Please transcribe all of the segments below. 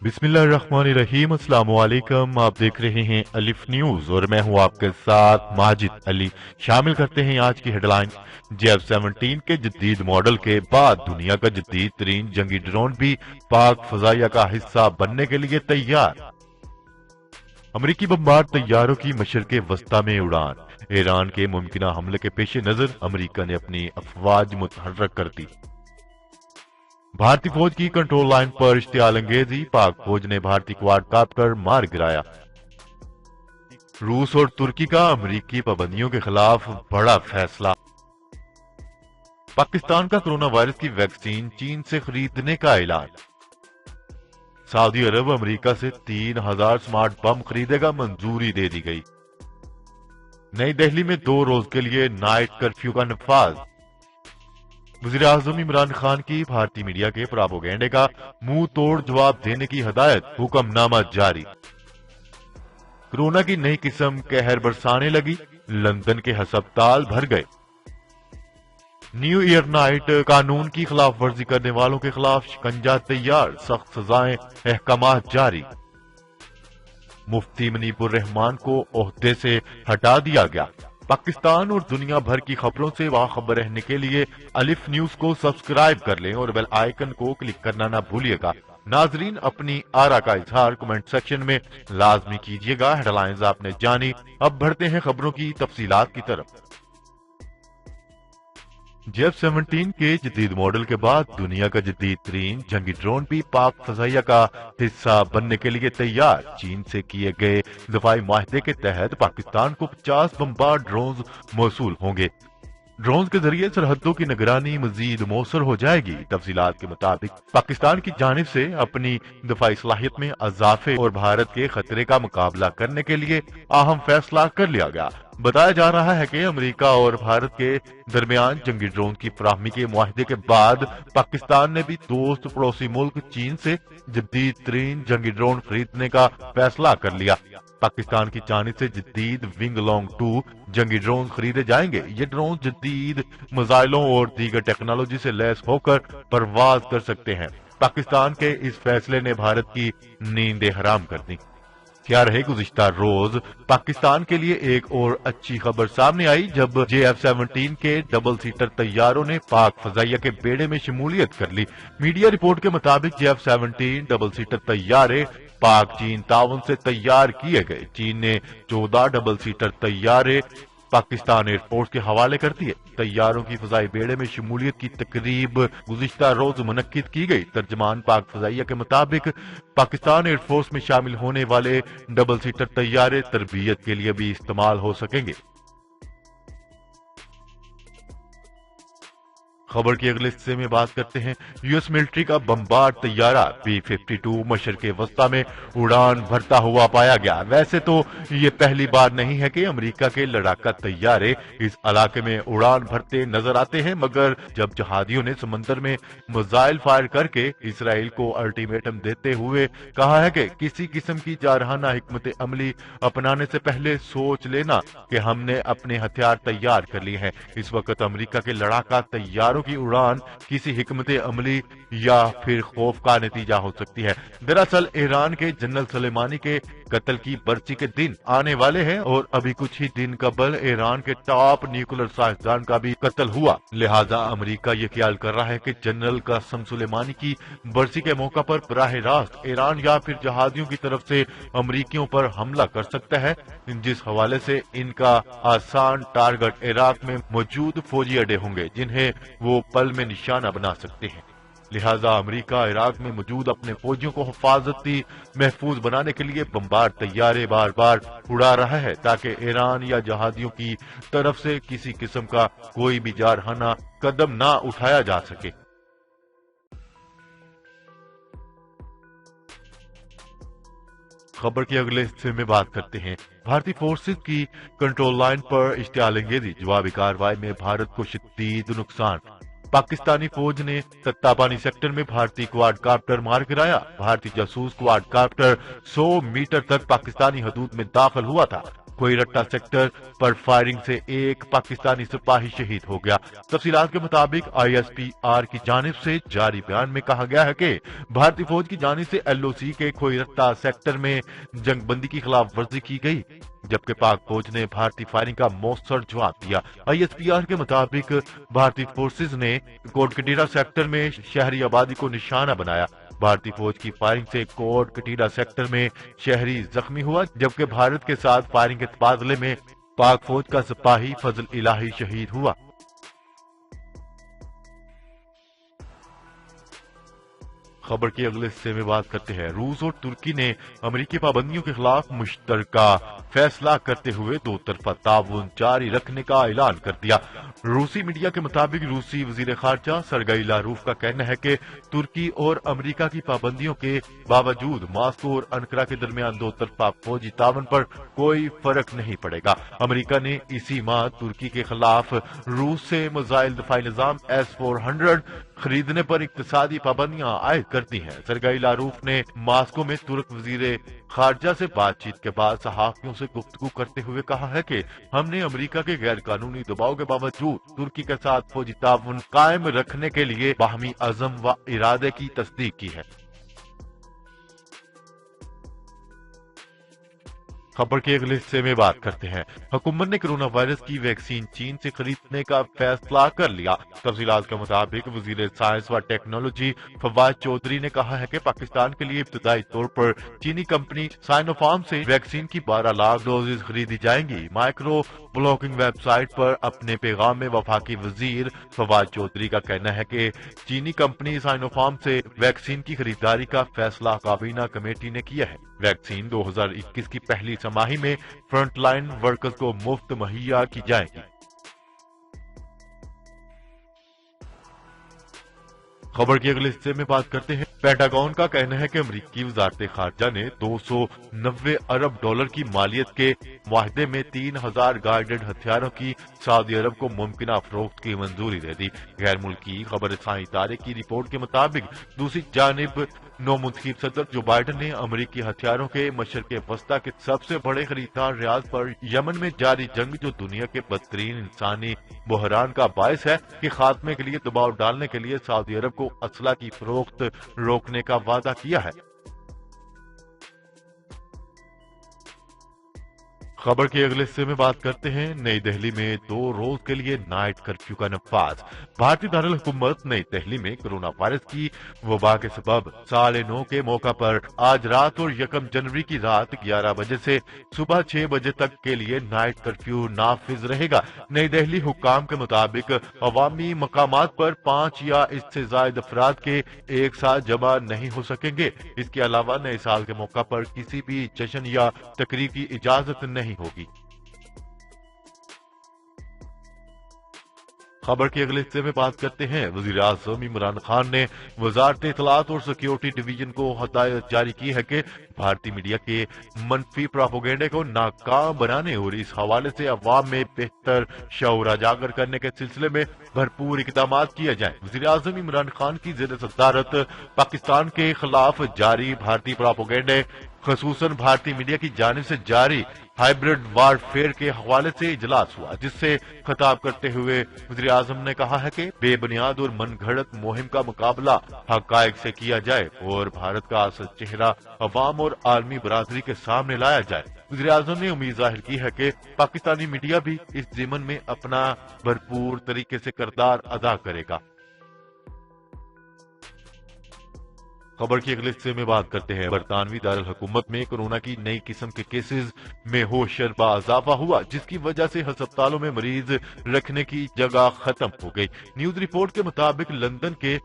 बिस्मिल्लाहिर्रहमानिर्रहीम। अस्सलाम वालेकुम। आप देख रहे हैं अलिफ न्यूज और मैं हूं आपके साथ माजिद अली। शामिल करते हैं आज की हेडलाइन। JF-17 के जदीद मॉडल के बाद दुनिया का जदीद तरीन जंगी ड्रोन भी पाक फजाइया का हिस्सा बनने के लिए तैयार। अमरीकी बमबार तैयारों की मशरके वस्ता में उड़ान। ईरान के मुमकिना हमले के पेश नजर अमरीका ने अपनी अफवाज मुतहर्रक कर दी। भारतीय फौज की कंट्रोल लाइन पर इश्तियाल अंगेजी। पाक फौज ने भारतीय क्वाडकॉप्टर मार गिराया। रूस और तुर्की का अमरीकी पाबंदियों के खिलाफ बड़ा फैसला। पाकिस्तान का कोरोना वायरस की वैक्सीन चीन से खरीदने का ऐलान। सऊदी अरब अमरीका से 3000 स्मार्ट बम खरीदेगा, मंजूरी दे दी गई। नई दिल्ली में 2 रोज के लिए नाइट कर्फ्यू का नफाज। वज़ीर-ए-आज़म इमरान खान की भारतीय मीडिया के प्रोपेगेंडे का मुंह तोड़ जवाब देने की हदायत, हुक्मनामा जारी। कोरोना की नई किस्म कहर बरसाने लगी, लंदन के अस्पताल भर गए। न्यू ईयर नाइट कानून की खिलाफ वर्जी करने वालों के खिलाफ शिकंजा तैयार, सख्त सजाएं अहकामात जारी। मुफ्ती मुनीबुर रहमान को ओहदे से हटा दिया गया। पाकिस्तान और दुनिया भर की खबरों से बाखबर रहने के लिए अलिफ न्यूज को सब्सक्राइब कर लें और बेल आइकन को क्लिक करना ना भूलिएगा। नाजरीन, अपनी आरा का इजहार कमेंट सेक्शन में लाजमी कीजिएगा। हेडलाइंस आपने जानी, अब बढ़ते हैं खबरों की तफसीलात की तरफ। JF-17 के जदीद मॉडल के बाद दुनिया का जदीद तरीन जंगी ड्रोन भी पाक फजाइया का हिस्सा बनने के लिए तैयार। चीन से किए गए दफाई माहदे के तहत पाकिस्तान को 50 बमबार ड्रोन मौसूल होंगे। ड्रोन के जरिए सरहदों की निगरानी मजीद मौसर हो जाएगी। तफसीलात के मुताबिक पाकिस्तान की जानिब से अपनी दफाई सलाहियत में इजाफे और भारत के खतरे का मुकाबला करने के लिए अहम फैसला कर लिया गया। बताया जा रहा है कि अमेरिका और भारत के दरमियान जंगी ड्रोन की फराहमी के मुआहदे के बाद पाकिस्तान ने भी दोस्त पड़ोसी मुल्क चीन से जदीद तरीन जंगी ड्रोन खरीदने का फैसला कर लिया। पाकिस्तान की जानिब से जदीद विंग लॉन्ग 2 जंगी ड्रोन खरीदे जाएंगे। ये ड्रोन जदीद मिसाइलों और दीगर टेक्नोलॉजी से लैस होकर परवाज कर सकते हैं। पाकिस्तान के इस फैसले ने भारत की नींदें हराम कर दी। क्या रहे गुज़िश्ता रोज पाकिस्तान के लिए एक और अच्छी खबर सामने आई जब JF-17 के डबल सीटर तैयारों ने पाक फजाइया के बेड़े में शमूलियत कर ली। मीडिया रिपोर्ट के मुताबिक JF-17 डबल सीटर तैयारे पाक चीन ताउन से तैयार किए गए। चीन ने 14 डबल सीटर तैयारे पाकिस्तान एयरफोर्स के हवाले कर दिए। तैयारों की फजाई बेड़े में शमूलियत की तकरीब गुज़िश्ता रोज मुनक्किद की गई। तर्जमान पाक फजाइया के मुताबिक पाकिस्तान एयरफोर्स में शामिल होने वाले डबल सीटर तैयारे तरबियत के लिए भी इस्तेमाल हो सकेंगे। खबर के अगले हिस्से में बात करते हैं। यूएस मिलिट्री का बमबार तैयारा B-52 मशरके वस्ता में उड़ान भरता हुआ पाया गया। वैसे तो ये पहली बार नहीं है कि अमेरिका के लड़ाका तैयारे इस इलाके में उड़ान भरते नजर आते हैं, मगर जब जहादियों ने समंदर में मिसाइल फायर करके इसराइल को अल्टीमेटम देते हुए कहा है कि किसी किस्म की जारहाना हिकमत अमली अपनाने से पहले सोच लेना कि हमने अपने हथियार तैयार कर लिए हैं। इस वक्त अमेरिका के लड़ाका तैयारों की उड़ान किसी हिकमत अमली या फिर खौफ का नतीजा हो सकती है। दरअसल ईरान के जनरल सुलेमानी के कत्ल की बरसी के दिन आने वाले हैं और अभी कुछ ही दिन कबल ईरान के टॉप न्यूक्लियर साइंसदान का भी कत्ल हुआ। लिहाजा अमेरिका ये ख्याल कर रहा है कि जनरल कासिम सुलेमानी की बरसी के मौका पर बराह रास्त ईरान या फिर जहादियों की तरफ से अमरीकियों पर हमला कर सकता है, जिस हवाले से इनका आसान टारगेट इराक में मौजूद फौजी अड्डे होंगे जिन्हें वो पल में निशाना बना सकते हैं। लिहाजा अमेरिका इराक में मौजूद अपने फौजियों को हिफाजती महफूज बनाने के लिए बमबार तैयारे बार बार उड़ा रहा है ताकि ईरान या जहादियों की तरफ से किसी किस्म का कोई भी जारहाना कदम ना उठाया जा सके। खबर के अगले हिस्से में बात करते हैं। भारतीय फोर्सेज की कंट्रोल लाइन पर इश्तियाल अंगेजी। जवाबी कार्रवाई में भारत को शदीद नुकसान। पाकिस्तानी फौज ने तत्तापानी सेक्टर में भारतीय क्वाडकॉप्टर मार गिराया। भारतीय जासूस क्वाडकॉप्टर 100 मीटर तक पाकिस्तानी हदूद में दाखिल हुआ था। कोई रट्टा सेक्टर पर फायरिंग से एक पाकिस्तानी सिपाही शहीद हो गया। तफसीलात के मुताबिक ISPR की जानिब से जारी बयान में कहा गया है कि भारतीय फौज की जानिब से LOC के कोई रट्टा सेक्टर में जंगबंदी की खिलाफ वर्जी की गई, जबकि पाक फौज ने भारतीय फायरिंग का मौसर जवाब दिया। ISPR के मुताबिक भारतीय फोर्सेज ने कोट कटीरा सेक्टर में शहरी आबादी को निशाना बनाया। भारतीय फौज की फायरिंग से कोट कटीरा सेक्टर में शहरी जख्मी हुआ, जबकि भारत के साथ फायरिंग के तबादले में पाक फौज का सिपाही फजल इलाही शहीद हुआ। खबर के अगले हिस्से में बात करते हैं। रूस और तुर्की ने अमेरिकी पाबंदियों के खिलाफ मुश्तरका फैसला करते हुए दो तरफा ताउन जारी रखने का ऐलान कर दिया। रूसी मीडिया के मुताबिक रूसी वजीर खारजा सरगई लारूफ का कहना है कि तुर्की और अमेरिका की पाबंदियों के बावजूद मास्को और अनकरा के दरमियान दो तरफा फौजी ताउन पर कोई फर्क नहीं पड़ेगा। अमेरिका ने इसी माह तुर्की के खिलाफ रूस से मिसाइल दफाई निजाम S-400 खरीदने पर इक्तिसादी पाबंदियां आयद कर दी हैं। सरगई लारूफ ने मास्को में तुर्क वजीर खारजा से बातचीत के बाद सहाफियों से गुफ्तगू करते हुए कहा है कि हमने अमेरिका के गैर कानूनी दबाव के बावजूद तुर्की के साथ फौजी ताउन कायम रखने के लिए बाहमी अज़म व इरादे की तस्दीक की है। खबर के अगले हिस्से में बात करते हैं। हुकूमत ने कोरोना वायरस की वैक्सीन चीन से खरीदने का फैसला कर लिया। तफसीलात के मुताबिक वजीर साइंस व टेक्नोलॉजी फवाद चौधरी ने कहा है कि पाकिस्तान के लिए इब्तदाई तौर पर चीनी कंपनी साइनोफार्म से वैक्सीन की 12 लाख डोजेज खरीदी जाएंगी। माइक्रो ब्लॉगिंग वेबसाइट पर अपने पैगाम में वफाकी वजीर फवाद चौधरी का कहना है कि चीनी कंपनी साइनोफार्म से वैक्सीन की खरीदारी का फैसला काबीना कमेटी ने किया है। वैक्सीन 2021 की पहली छमाही में फ्रंटलाइन वर्कर्स को मुफ्त मुहैया की जाएगी। खबर के अगले हिस्से में बात करते हैं। पेंटागन का कहना है कि अमरीकी वजारत खारजा ने 290 अरब डॉलर की मालियत के मुआहदे में 3000 गाइडेड हथियारों की सऊदी अरब को मुमकिन फरोख्त की मंजूरी दे दी। गैर मुल्की खबर रसाई इदारे की रिपोर्ट के मुताबिक दूसरी जानिब नौमुंतखब सदर जो बाइडन ने अमरीकी हथियारों के मशरक़े वस्ता के सबसे बड़े खरीदार रियाद पर यमन में जारी जंग, जो दुनिया के बदतरीन इंसानी बहरान का बायस है, के खात्मे के लिए दबाव डालने के लिए सऊदी अरब को असला की फरोख्त रोकने का वादा किया है। खबर के अगले हिस्से में बात करते हैं। नई दिल्ली में 2 रोज के लिए नाइट कर्फ्यू का नफाज। भारतीय दारुल हुकूमत नई दिल्ली में कोरोना वायरस की वबा के सबब साल नौ के मौका पर आज रात और 1 जनवरी की रात 11 बजे से सुबह 6 बजे तक के लिए नाइट कर्फ्यू नाफिज रहेगा। नई दिल्ली हुक्काम के मुताबिक अवामी मकामात पर 5 या इससे ज्यादा अफराद के एक साथ जमा नहीं हो सकेंगे। इसके अलावा नए साल के मौका पर किसी भी जश्न या तकरीब की इजाजत नहीं होगी। खबर के अगले हिस्से में बात करते हैं। वजीर आज़म इमरान खान ने वजारत इत्तलात और सिक्योरिटी डिवीजन को हदायत जारी की है कि भारतीय मीडिया के मनफी प्रोपेगेंडे को नाकाम बनाने और इस हवाले से अवाम में बेहतर शऊर उजागर करने के सिलसिले में भरपूर इकदाम किया जाए। वजीर आज़म इमरान खान की ज़ेर सदारत पाकिस्तान के खिलाफ जारी भारतीय प्रोपेगेंडे, खसूसन भारतीय मीडिया की जानिब से जारी हाइब्रिड वारफेयर के हवाले से इजलास हुआ, जिससे खिताब करते हुए वज़ीर आज़म ने कहा है कि बेबुनियाद और मनगढ़ंत मुहिम का मुकाबला हक़ाइक़ से किया जाए और भारत का असल चेहरा अवाम और आलमी बरादरी के सामने लाया जाए। वज़ीर आज़म ने उम्मीद जाहिर की है कि पाकिस्तानी मीडिया भी इस ज़िमन में अपना भरपूर तरीके से किरदार अदा करेगा। खबर की अगले हिस्से में बात करते हैं। बरतानवी दारुल हुकूमत में कोरोना की नई किस्म के केसेस में होशरबा इजाफा हुआ, जिसकी वजह से अस्पतालों में मरीज रखने की जगह खत्म हो गई। न्यूज रिपोर्ट के मुताबिक लंदन के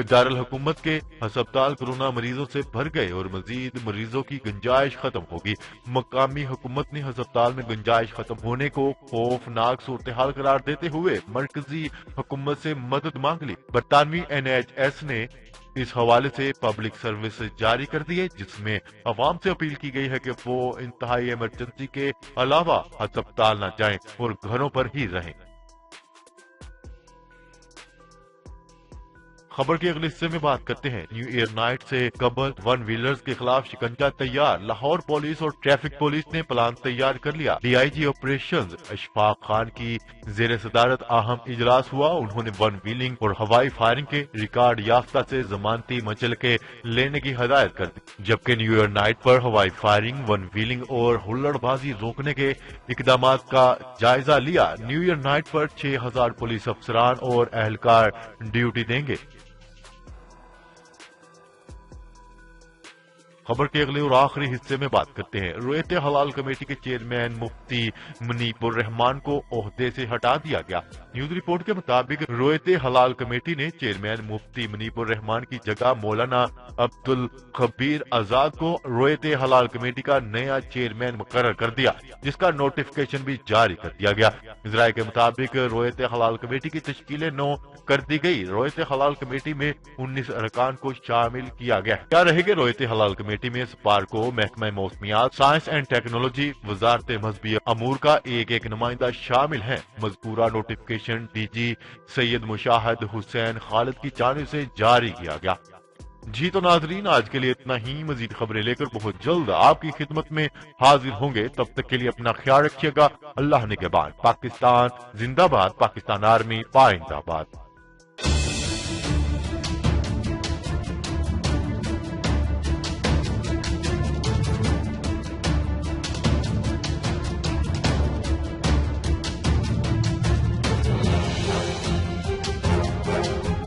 दारुल हुकूमत के अस्पताल कोरोना मरीजों से भर गए और मजीद मरीजों की गुंजाइश खत्म होगी। मकामी हुकूमत ने अस्पताल में गुंजाइश खत्म होने को खौफनाक सूरत हाल करार देते हुए मरकजी हुकूमत से मदद मांग ली। बरतानवी NHS ने इस हवाले से पब्लिक सर्विस जारी कर दी है, जिसमें अवाम से अपील की गई है कि वो इंतहाई इमरजेंसी के अलावा अस्पताल न जाएं और घरों पर ही रहें। خبر کے اگلے حصے میں بات کرتے ہیں نیو ایئر نائٹ سے قبل ون ویلرز کے خلاف شکنجہ تیار، لاہور پولیس اور ٹریفک پولیس نے پلان تیار کر لیا۔ D I G operations Ashfaq Khan کی زیر صدارت اہم اجلاس ہوا، انہوں نے ون ویلنگ اور ہوائی فائرنگ کے ریکارڈ یافتہ سے ضمانتی منچلکے لینے کی ہدایت کر دی، جبکہ نیو ایئر نائٹ پر ہوائی فائرنگ، ون ویلنگ اور ہلڑ بازی روکنے کے اقدامات کا جائزہ لیا۔ نیو ایئر نائٹ پر 6000 پولیس افسران اور اہلکار ڈیوٹی دیں گے۔ خبر کے اگلے اور آخری حصے میں بات کرتے ہیں رویت حلال کمیٹی کے چیئرمین مفتی منیب الرحمان کو عہدے سے ہٹا دیا گیا۔ نیوز رپورٹ کے مطابق رویت حلال کمیٹی نے چیئرمین مفتی منیب الرحمان کی جگہ مولانا عبد الخبیر آزاد کو رویت حلال کمیٹی کا نیا چیئرمین مقرر کر دیا، جس کا نوٹیفکیشن بھی جاری کر دیا گیا۔ ذرائع کے مطابق رویت حلال کمیٹی کی تشکیل 9 کر دی گئی۔ رویت حلال کمیٹی میں 19 ارکان کو شامل کیا گیا۔ کیا رہے گے رویت حلال کمیٹی میں سپارکو، محکمہ موسمیات، سائنس اینڈ ٹیکنالوجی، وزارت مذہبی امور کا ایک نمائندہ شامل ہیں۔ مذکورہ نوٹیفکیشن ڈی جی سید مشاہد حسین خالد کی جانب سے جاری کیا گیا۔ جی تو ناظرین، آج کے لیے اتنا ہی، مزید خبریں لے کر بہت جلد آپ کی خدمت میں حاضر ہوں گے، تب تک کے لیے اپنا خیال رکھیے گا۔ اللہ نگہبان۔ پاکستان زندہ باد، پاکستان آرمی پائندہ باد۔